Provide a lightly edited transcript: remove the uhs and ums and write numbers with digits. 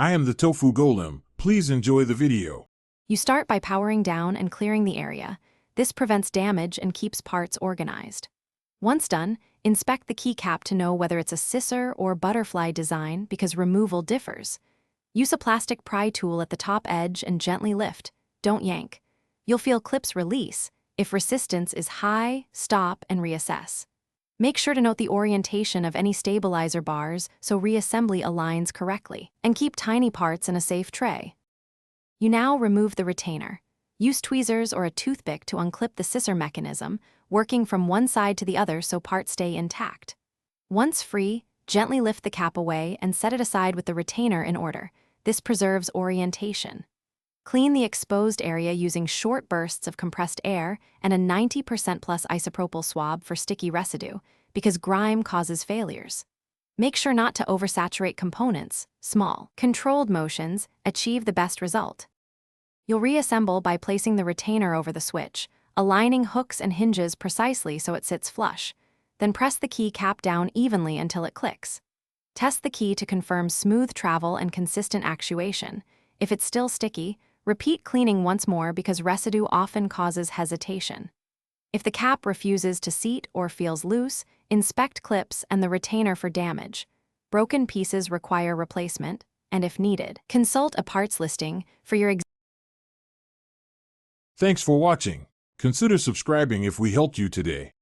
I am the tofu golem. Please enjoy the video. You start by powering down and clearing the area. This prevents damage and keeps parts organized. Once done, inspect the keycap to know whether it's a scissor or butterfly design because removal differs. Use a plastic pry tool at the top edge and gently lift. Don't yank. You'll feel clips release. If resistance is high, stop and reassess. Make sure to note the orientation of any stabilizer bars so reassembly aligns correctly, and keep tiny parts in a safe tray. You now remove the retainer. Use tweezers or a toothpick to unclip the scissor mechanism, working from one side to the other so parts stay intact. Once free, gently lift the cap away and set it aside with the retainer in order. This preserves orientation. Clean the exposed area using short bursts of compressed air and a 90% plus isopropyl swab for sticky residue, because grime causes failures. Make sure not to oversaturate components. Small, controlled motions achieve the best result. You'll reassemble by placing the retainer over the switch, aligning hooks and hinges precisely so it sits flush. Then press the key cap down evenly until it clicks. Test the key to confirm smooth travel and consistent actuation. If it's still sticky, repeat cleaning once more because residue often causes hesitation. If the cap refuses to seat or feels loose, inspect clips and the retainer for damage. Broken pieces require replacement, and if needed, consult a parts listing for your Thanks for watching. Consider subscribing if we helped you today.